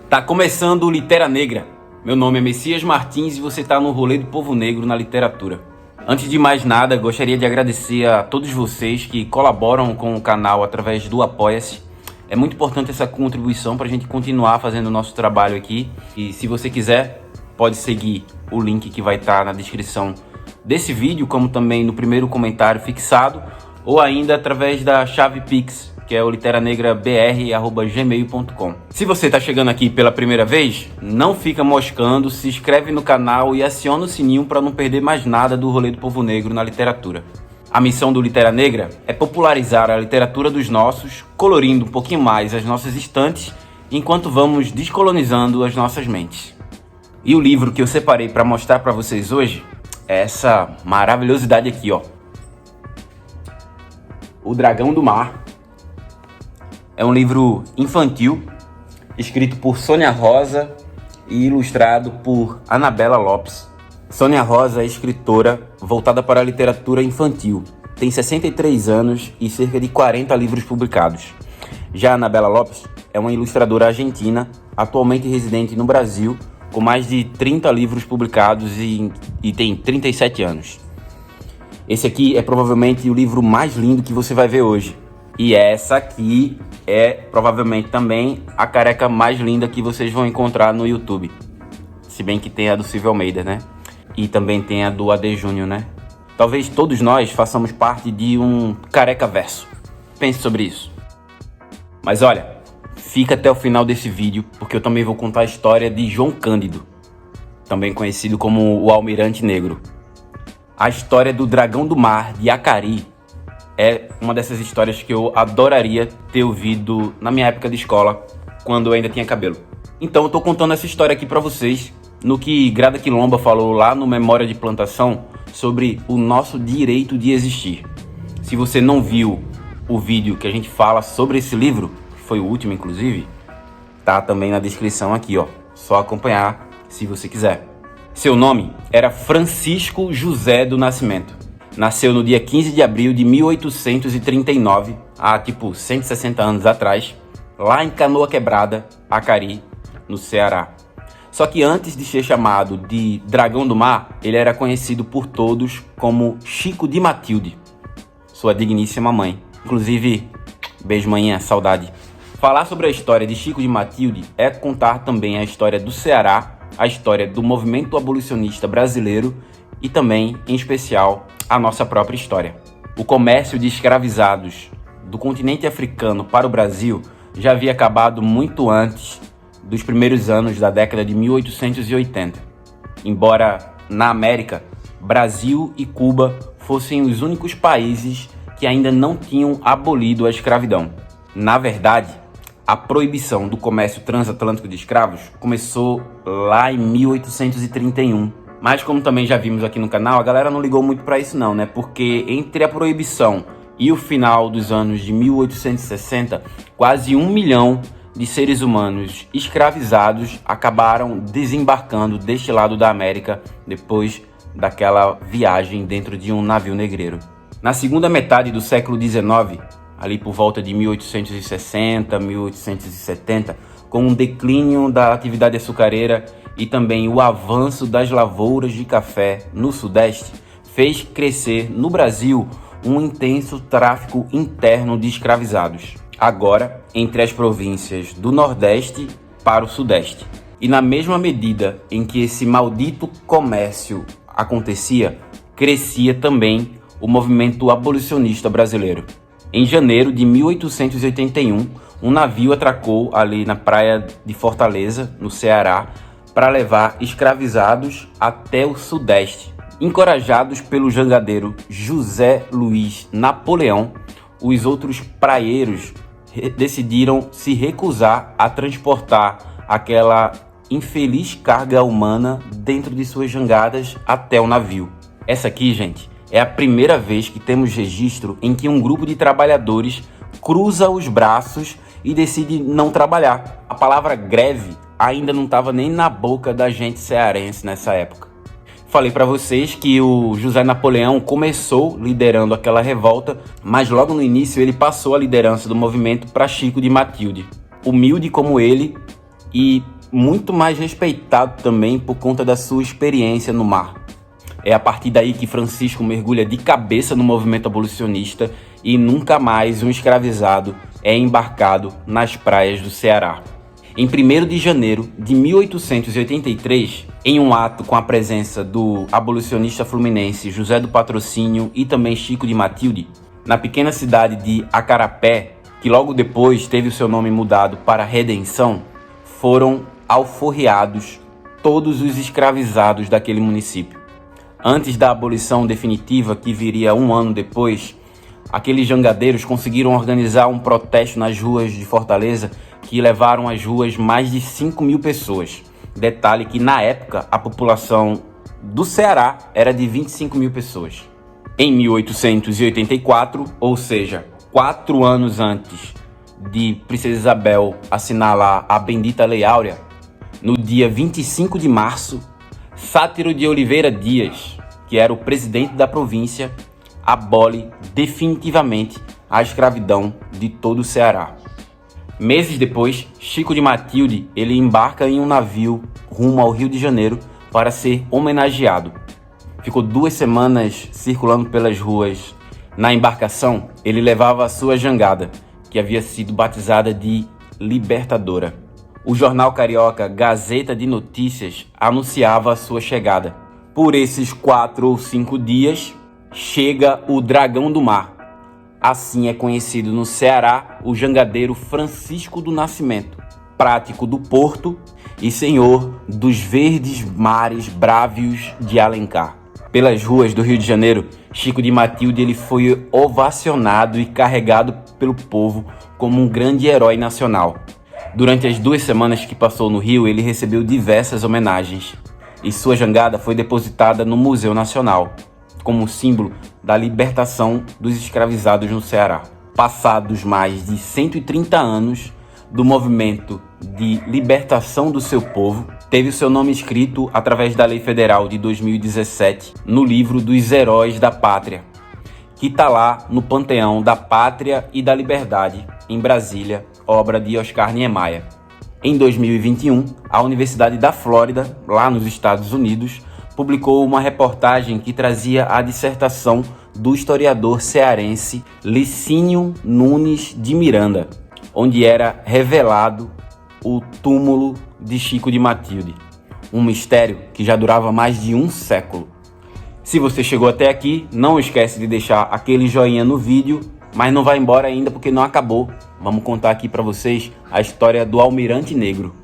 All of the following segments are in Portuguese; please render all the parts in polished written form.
Tá começando o Litera Negra. Meu nome é Messias Martins e você está no rolê do povo negro na literatura. Antes de mais nada, gostaria de agradecer a todos vocês que colaboram com o canal através do Apoia-se. É muito importante essa contribuição para a gente continuar fazendo o nosso trabalho aqui. E se você quiser, pode seguir o link que vai estar na descrição desse vídeo, como também no primeiro comentário fixado, ou ainda através da chave Pix, que é o literanegrabr@gmail.com. Se você está chegando aqui pela primeira vez, não fica moscando, se inscreve no canal e aciona o sininho para não perder mais nada do rolê do povo negro na literatura. A missão do Litera Negra é popularizar a literatura dos nossos, colorindo um pouquinho mais as nossas estantes, enquanto vamos descolonizando as nossas mentes. E o livro que eu separei para mostrar para vocês hoje é essa maravilhosidade aqui, ó. O Dragão do Mar. É um livro infantil, escrito por Sônia Rosa e ilustrado por Anabela Lopes. Sônia Rosa é escritora voltada para a literatura infantil. Tem 63 anos e cerca de 40 livros publicados. Já Anabela Lopes é uma ilustradora argentina, atualmente residente no Brasil, com mais de 30 livros publicados e tem 37 anos. Esse aqui é provavelmente o livro mais lindo que você vai ver hoje. E essa aqui é provavelmente também a careca mais linda que vocês vão encontrar no YouTube. Se bem que tem a do Silvio Almeida, né? E também tem a do AD Júnior, né? Talvez todos nós façamos parte de um careca verso. Pense sobre isso. Mas olha, fica até o final desse vídeo, porque eu também vou contar a história de João Cândido, também conhecido como o Almirante Negro. A história do Dragão do Mar de Acari é uma dessas histórias que eu adoraria ter ouvido na minha época de escola, quando eu ainda tinha cabelo. Então eu tô contando essa história aqui pra vocês, no que Grada Quilomba falou lá no Memória de Plantação, sobre o nosso direito de existir. Se você não viu o vídeo que a gente fala sobre esse livro, que foi o último inclusive, tá também na descrição aqui, ó. Só acompanhar se você quiser. Seu nome era Francisco José do Nascimento. Nasceu no dia 15 de abril de 1839, há tipo 160 anos atrás, lá em Canoa Quebrada, Acari, no Ceará. Só que antes de ser chamado de Dragão do Mar, ele era conhecido por todos como Chico de Matilde, sua digníssima mãe. Inclusive, beijo manhã, saudade. Falar sobre a história de Chico de Matilde é contar também a história do Ceará, a história do movimento abolicionista brasileiro e também, em especial, a nossa própria história. O comércio de escravizados do continente africano para o Brasil já havia acabado muito antes dos primeiros anos da década de 1880. Embora, na América, Brasil e Cuba fossem os únicos países que ainda não tinham abolido a escravidão. Na verdade, a proibição do comércio transatlântico de escravos começou lá em 1831. Mas como também já vimos aqui no canal, a galera não ligou muito para isso não, né? Porque entre a proibição e o final dos anos de 1860, quase 1 milhão de seres humanos escravizados acabaram desembarcando deste lado da América depois daquela viagem dentro de um navio negreiro. Na segunda metade do século XIX, ali por volta de 1860, 1870, com o declínio da atividade açucareira e também o avanço das lavouras de café no Sudeste, fez crescer no Brasil um intenso tráfico interno de escravizados, agora entre as províncias do Nordeste para o Sudeste. E na mesma medida em que esse maldito comércio acontecia, crescia também o movimento abolicionista brasileiro. Em janeiro de 1881, um navio atracou ali na praia de Fortaleza, no Ceará, para levar escravizados até o Sudeste. Encorajados pelo jangadeiro José Luiz Napoleão, os outros praieiros decidiram se recusar a transportar aquela infeliz carga humana dentro de suas jangadas até o navio. Essa aqui, gente, é a primeira vez que temos registro em que um grupo de trabalhadores cruza os braços e decide não trabalhar. A palavra greve ainda não estava nem na boca da gente cearense nessa época. Falei para vocês que o José Napoleão começou liderando aquela revolta, mas logo no início ele passou a liderança do movimento para Chico de Matilde. Humilde como ele e muito mais respeitado também por conta da sua experiência no mar. É a partir daí que Francisco mergulha de cabeça no movimento abolicionista e nunca mais um escravizado é embarcado nas praias do Ceará. Em 1º de janeiro de 1883, em um ato com a presença do abolicionista fluminense José do Patrocínio e também Chico de Matilde, na pequena cidade de Acarapé, que logo depois teve o seu nome mudado para Redenção, foram alforriados todos os escravizados daquele município. Antes da abolição definitiva, que viria um ano depois, aqueles jangadeiros conseguiram organizar um protesto nas ruas de Fortaleza que levaram às ruas mais de 5.000 pessoas. Detalhe que na época a população do Ceará era de 25.000 pessoas. Em 1884, ou seja, 4 anos antes de Princesa Isabel assinar lá a bendita Lei Áurea, no dia 25 de março, Sátiro de Oliveira Dias, que era o presidente da província, abole definitivamente a escravidão de todo o Ceará. Meses depois, Chico de Matilde ele embarca em um navio rumo ao Rio de Janeiro para ser homenageado. Ficou 2 semanas circulando pelas ruas. Na embarcação, ele levava a sua jangada, que havia sido batizada de Libertadora. O jornal carioca Gazeta de Notícias anunciava a sua chegada. Por esses 4 ou 5 dias, chega o Dragão do Mar. Assim é conhecido no Ceará o jangadeiro Francisco do Nascimento, prático do Porto e senhor dos verdes mares brávios de Alencar. Pelas ruas do Rio de Janeiro, Chico de Matilde ele foi ovacionado e carregado pelo povo como um grande herói nacional. Durante as 2 semanas que passou no Rio, ele recebeu diversas homenagens e sua jangada foi depositada no Museu Nacional, como símbolo da libertação dos escravizados no Ceará. Passados mais de 130 anos do movimento de libertação do seu povo, teve o seu nome escrito através da Lei Federal de 2017 no livro dos Heróis da Pátria, que está lá no Panteão da Pátria e da Liberdade, em Brasília, obra de Oscar Niemeyer. Em 2021, a Universidade da Flórida, lá nos Estados Unidos, publicou uma reportagem que trazia a dissertação do historiador cearense Licínio Nunes de Miranda, onde era revelado o túmulo de Chico de Matilde, um mistério que já durava mais de 1 século. Se você chegou até aqui, não esquece de deixar aquele joinha no vídeo, mas não vai embora ainda porque não acabou. Vamos contar aqui para vocês a história do Almirante Negro.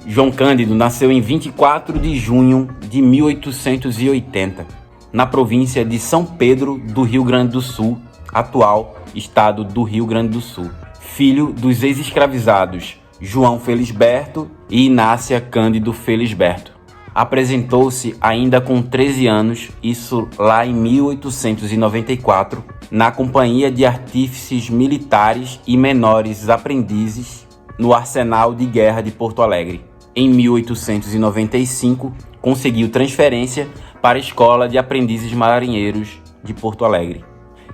João Cândido nasceu em 24 de junho de 1880, na província de São Pedro do Rio Grande do Sul, atual estado do Rio Grande do Sul. Filho dos ex-escravizados João Felisberto e Inácia Cândido Felisberto. Apresentou-se ainda com 13 anos, isso lá em 1894, na Companhia de Artífices Militares e Menores Aprendizes, no Arsenal de Guerra de Porto Alegre. Em 1895, conseguiu transferência para a Escola de Aprendizes Marinheiros de Porto Alegre.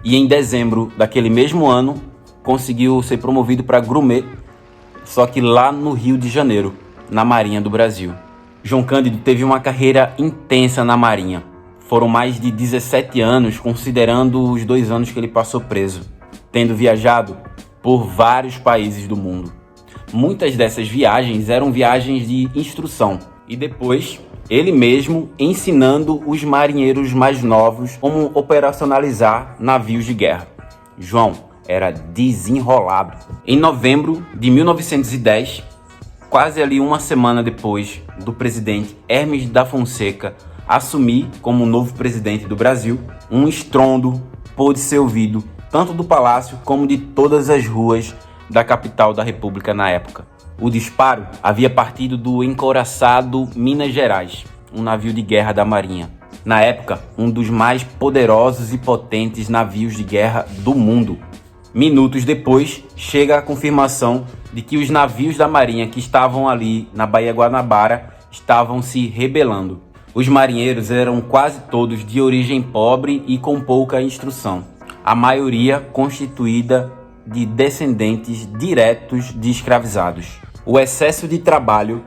E em dezembro daquele mesmo ano, conseguiu ser promovido para grumê, só que lá no Rio de Janeiro, na Marinha do Brasil. João Cândido teve uma carreira intensa na Marinha. Foram mais de 17 anos, considerando os 2 anos que ele passou preso, tendo viajado por vários países do mundo. Muitas dessas viagens eram viagens de instrução e depois ele mesmo ensinando os marinheiros mais novos como operacionalizar navios de guerra. João era desenrolado. Em novembro de 1910, quase ali 1 semana depois do presidente Hermes da Fonseca assumir como novo presidente do Brasil, um estrondo pôde ser ouvido tanto do palácio como de todas as ruas da capital da República na época. O disparo havia partido do encouraçado Minas Gerais, um navio de guerra da Marinha. Na época, um dos mais poderosos e potentes navios de guerra do mundo. Minutos depois, chega a confirmação de que os navios da Marinha que estavam ali na Baía Guanabara estavam se rebelando. Os marinheiros eram quase todos de origem pobre e com pouca instrução, a maioria constituída de descendentes diretos de escravizados. O excesso de trabalho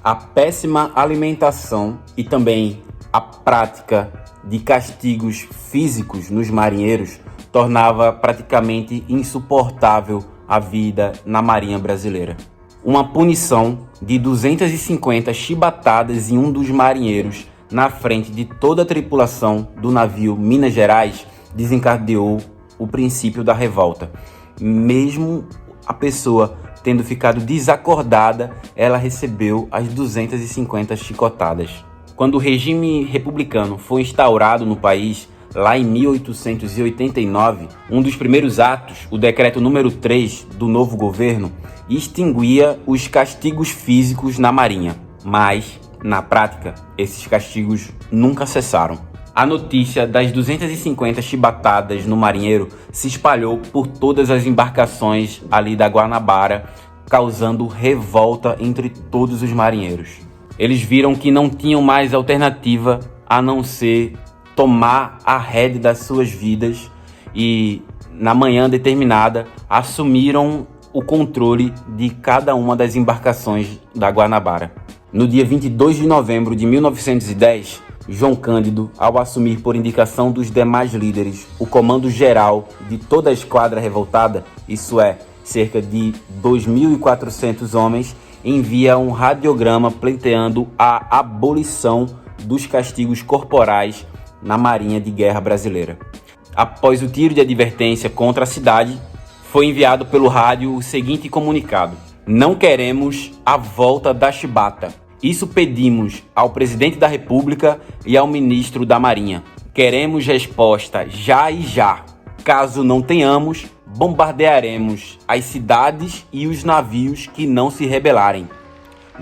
A péssima alimentação e também a prática de castigos físicos nos marinheiros tornava praticamente insuportável a vida na Marinha Brasileira. Uma punição de 250 chibatadas em um dos marinheiros na frente de toda a tripulação do navio Minas Gerais desencadeou o princípio da revolta. Mesmo a pessoa tendo ficado desacordada, ela recebeu as 250 chicotadas. Quando o regime republicano foi instaurado no país, lá em 1889, um dos primeiros atos, o decreto número 3 do novo governo, extinguia os castigos físicos na Marinha. Mas, na prática, esses castigos nunca cessaram. A notícia das 250 chibatadas no marinheiro se espalhou por todas as embarcações ali da Guanabara, causando revolta entre todos os marinheiros. Eles viram que não tinham mais alternativa a não ser tomar a rédea das suas vidas e, na manhã determinada, assumiram o controle de cada uma das embarcações da Guanabara. No dia 22 de novembro de 1910, João Cândido, ao assumir por indicação dos demais líderes o comando geral de toda a esquadra revoltada, isso é, cerca de 2.400 homens, envia um radiograma pleiteando a abolição dos castigos corporais na Marinha de Guerra Brasileira. Após o tiro de advertência contra a cidade, foi enviado pelo rádio o seguinte comunicado: não queremos a volta da chibata. Isso pedimos ao presidente da República e ao ministro da Marinha. Queremos resposta já e já. Caso não tenhamos, bombardearemos as cidades e os navios que não se rebelarem.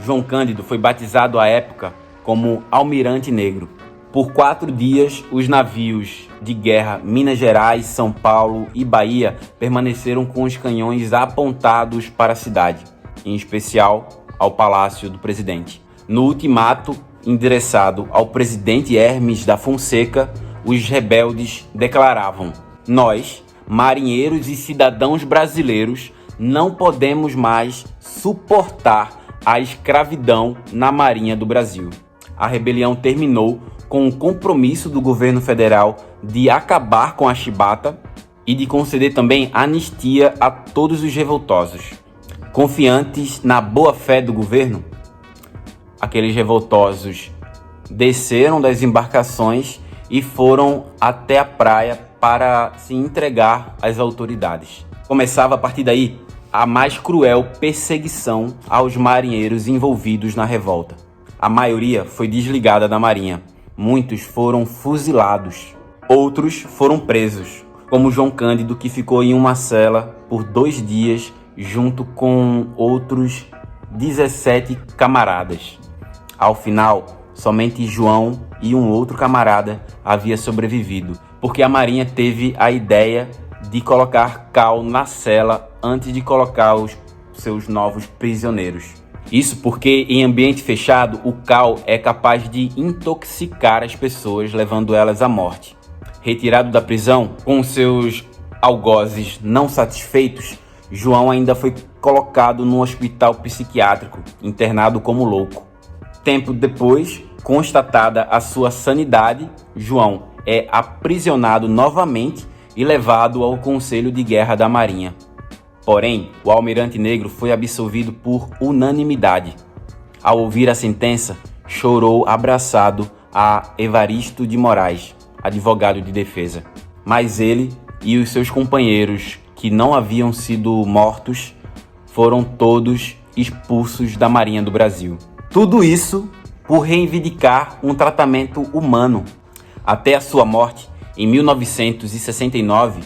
João Cândido foi batizado à época como Almirante Negro. Por 4 dias, os navios de guerra Minas Gerais, São Paulo e Bahia permaneceram com os canhões apontados para a cidade, em especial ao Palácio do Presidente. No ultimato endereçado ao presidente Hermes da Fonseca, os rebeldes declaravam: nós, marinheiros e cidadãos brasileiros, não podemos mais suportar a escravidão na Marinha do Brasil. A rebelião terminou com o compromisso do governo federal de acabar com a chibata e de conceder também anistia a todos os revoltosos. Confiantes na boa-fé do governo, aqueles revoltosos desceram das embarcações e foram até a praia para se entregar às autoridades. Começava a partir daí a mais cruel perseguição aos marinheiros envolvidos na revolta. A maioria foi desligada da Marinha. Muitos foram fuzilados. Outros foram presos, como João Cândido, que ficou em uma cela por 2 dias junto com outros 17 camaradas. Ao final, somente João e um outro camarada havia sobrevivido, porque a Marinha teve a ideia de colocar cal na cela antes de colocar os seus novos prisioneiros. Isso porque em ambiente fechado o cal é capaz de intoxicar as pessoas, levando elas à morte. Retirado da prisão, com seus algozes não satisfeitos, João ainda foi colocado no hospital psiquiátrico, internado como louco. Tempo depois, constatada a sua sanidade, João é aprisionado novamente e levado ao Conselho de Guerra da Marinha. Porém, o Almirante Negro foi absolvido por unanimidade. Ao ouvir a sentença, chorou abraçado a Evaristo de Moraes, advogado de defesa. Mas ele e os seus companheiros, que não haviam sido mortos, foram todos expulsos da Marinha do Brasil. Tudo isso por reivindicar um tratamento humano. Até a sua morte, em 1969,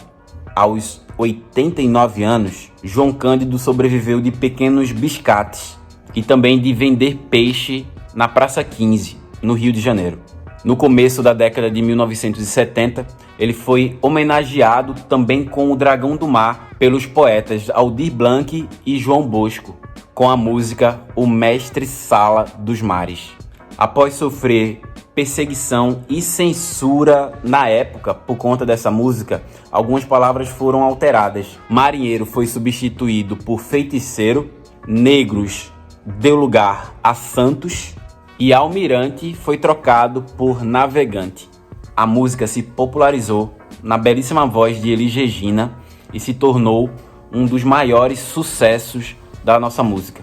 aos 89 anos, João Cândido sobreviveu de pequenos biscates e também de vender peixe na Praça 15, no Rio de Janeiro. No começo da década de 1970, ele foi homenageado também com o Dragão do Mar pelos poetas Aldir Blanc e João Bosco, com a música O Mestre Sala dos Mares. Após sofrer perseguição e censura na época por conta dessa música, algumas palavras foram alteradas. Marinheiro foi substituído por feiticeiro, negros deu lugar a Santos e Almirante foi trocado por Navegante. A música se popularizou na belíssima voz de Elis Regina e se tornou um dos maiores sucessos da nossa música.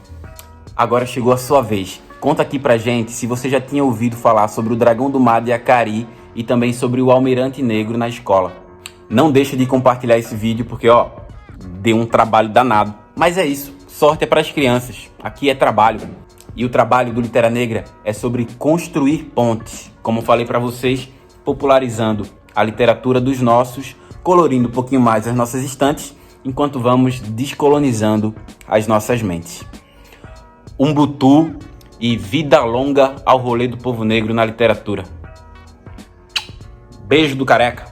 Agora chegou a sua vez. Conta aqui pra gente se você já tinha ouvido falar sobre o Dragão do Mar de Acari e também sobre o Almirante Negro na escola. Não deixa de compartilhar esse vídeo porque, deu um trabalho danado. Mas é isso, sorte é para as crianças. Aqui é trabalho. E o trabalho do Litera Negra é sobre construir pontes. Como falei para vocês, popularizando a literatura dos nossos, colorindo um pouquinho mais as nossas estantes, enquanto vamos descolonizando as nossas mentes. Umbutu e vida longa ao rolê do povo negro na literatura. Beijo do Careca.